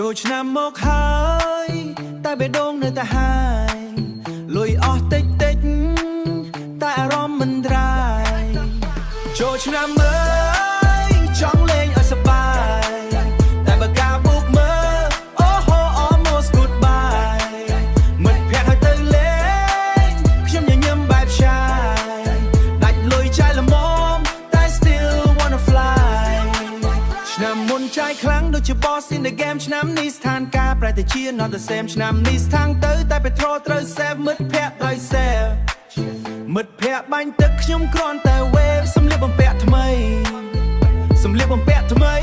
ចូលឆ្នាំមកហើយតែបេះដូងនៅតែហើយលុយអស់តិចតិចតែអារម្មណ៍មិនត្រាយចូលឆ្នាំអើយចង់លេងឲ្យសប្បាយតែបើការបូកមើលអូហូ almost goodbye មិត្តភក្តិឲ្យទៅលេងខ្ញុំញញឹមបែបឆាយដាច់លុយចាយល្មមតែ still wanna fly ឆ្នាំមុនចាយខ្លាំងដូចជា boss in the game ឆ្នាំនេះស្ថានការប្រែតែជា not the same ឆ្នាំនេះស្ថានទៅតែ petrol ត្រូវ save មិត្តភក្តិត្រូវ save មិត្តភក្តិបាញ់ទឹកខ្ញុំគ្រាន់តែ wave សម្លៀកបំពាក់ថ្មីសម្លៀកបំពាក់ថ្មី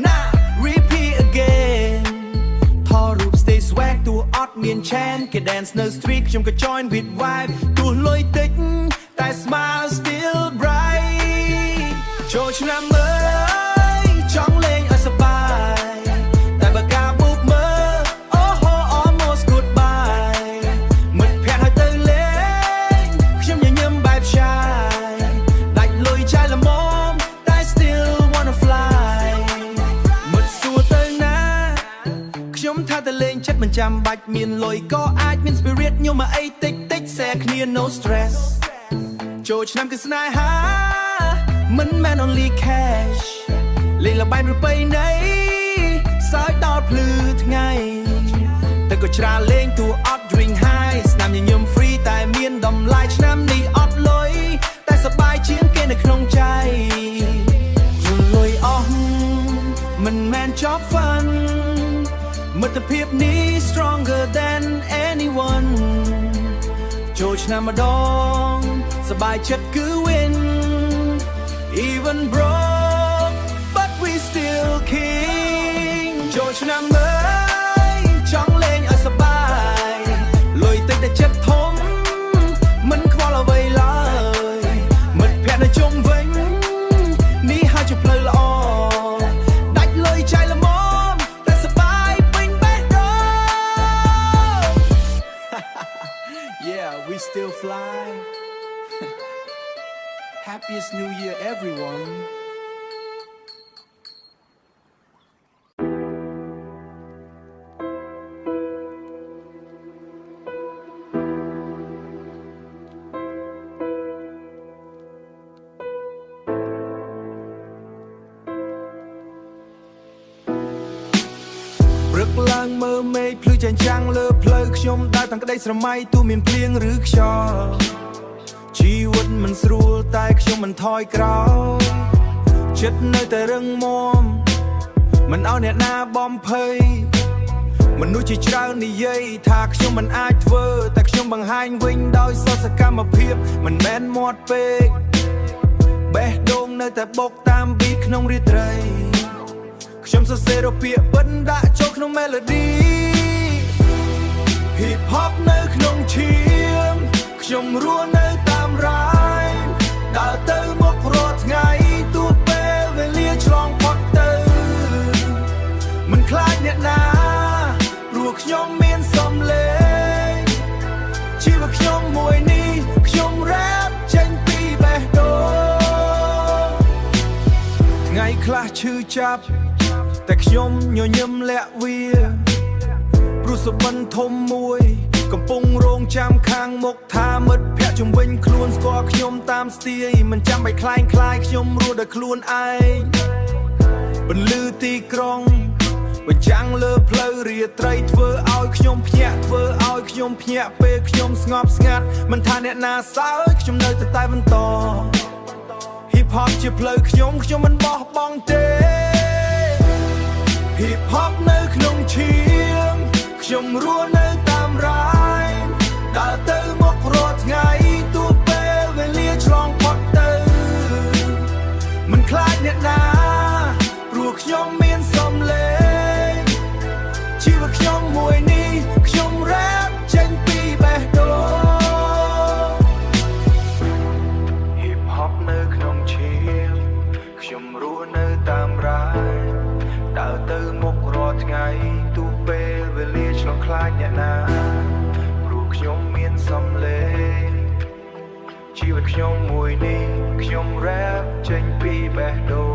ណា repeat again ថតរូប stay swag ទោះអត់មាន chain គេ dance នៅ street ខ្ញុំក៏ join with vibe ទោះលុយតិចតែ smile still bright ចូលឆ្នាំអើយចង់លេងឲ្យសប្បាយតែបើការបូកមើលអូហូ almost goodbye មិត្តភក្តិឲ្យទៅលេងខ្ញុំញញឹមបែបឆាយដាច់លុយចាយល្មមតែ still wanna fly មិត្តសួរទៅណាខ្ញុំថាទៅលេងចិត្តមិនចាំបាច់មានលុយក៏អាចមាន spirit ខ្ញុំមកអីតិចតិច share គ្នា no stress ចូលឆ្នាំគឺស្នេហាមិនមែន only cash លេងល្បែងប្រពៃណីសើចដល់ភ្លឺថ្ងៃតែក៏ច្រាលេងទូអត់ drink high ស្នាមញញឹម free តែមានតម្លៃឆ្នាំនេះអត់លុយតែសប្បាយជាងគេនៅក្នុងใจយល់លុយអស់មិនមែនចប់ fun មិត្តភាពនេះ stronger than anyone ចូលឆ្នាំម្ដងសប្បាយចិត្តគឺ win even broke but we still king ចូលឆ្នាំអើយចង់លេងឲ្យសប្បាយលុយតិចតែចិត្តធំមិនខ្វល់អ្វីឡើយមិត្តភក្តិនៅជុំវិញនេះហើយជាផ្លូវល្អដាច់លុយចាយល្មមតែសប្បាយពេញបេះដូង Yeah we still fly Happiest New Year everyone ព្រឹកឡើងមើលមេឃភ្លឺចែងចាំងលើផ្លូវខ្ញុំដើរទាំងក្តីស្រមៃទោះមានភ្លៀងឬខ្យល់ជីវិតមិនស្រួលតែខ្ញុំមិនថយក្រោយចិត្តនៅតែរឹងមាំមិនឲ្យអ្នកណាបំភ័យមនុស្សជាច្រើននិយាយថាខ្ញុំមិនអាចធ្វើតែខ្ញុំបង្ហាញវិញដោយសសកម្មភាពមិនមែនមាត់ពេកបេះដូងនៅតែបុកតាមប៊ីក្នុងរាត្រីខ្ញុំសរសេររូបពាក្យបិណ្ឌដាក់ចូលក្នុង melody hip hop នៅក្នុងឈាមខ្ញុំរស់នៅតាមរាយដើរទៅមុខរាល់ថ្ងៃទោះពេលវេលាឆ្លងផុតទៅមិនខ្លាចអ្នកណាព្រោះខ្ញុំមានសំឡេងជីវិតខ្ញុំមួយនេះខ្ញុំ rap ចេញពីបេះដូងថ្ងៃខ្លះឈឺចាប់តែខ្ញុំញញឹមលាក់វាព្រោះសុបិនធំមួយកំពុងរងចាំខាងមុខថាមិត្តភក្តិជំវិញខ្លួនស្គាល់ខ្ញុំតាមស្ទាយមិនចាំបាច់ខ្លែងខ្លាយខ្ញុំរស់ដោយខ្លួនឯងបន្លឺទីក្រុងបញ្ចាំងលើផ្លូវរាត្រីធ្វើឲ្យខ្ញុំភ្ញាក់ធ្វើឲ្យខ្ញុំភ្ញាក់ពេលខ្ញុំស្ងប់ស្ងាត់មិនថាអ្នកណាសើចខ្ញុំនៅតែបន្ត Hip hop ជាផ្លូវខ្ញុំមិនបោះបង់ទេ Hip hop នៅក្នុងឈាមខ្ញុំរស់នៅតាមរាយដើរទៅមុខរាល់ថ្ងៃទោះពេលវេលាឆ្លងផុតទៅមិនខ្លាចអ្នកណាព្រោះខ្ញុំមានសំឡេងជីវិតខ្ញុំមួយនេះខ្ញុំ rap ចេញពីបេះដូង Hip hop នៅក្នុងឈាមខ្ញុំរស់នៅតាមរាយដើរទៅមុខរាល់ថ្ងៃទោះពេលវេលាឆ្លងខ្លាចអ្នកណាព្រោះខ្ញុំមានសំឡេងជីវិតខ្ញុំមួយនេះខ្ញុំ rap ចេញពីបេះដូង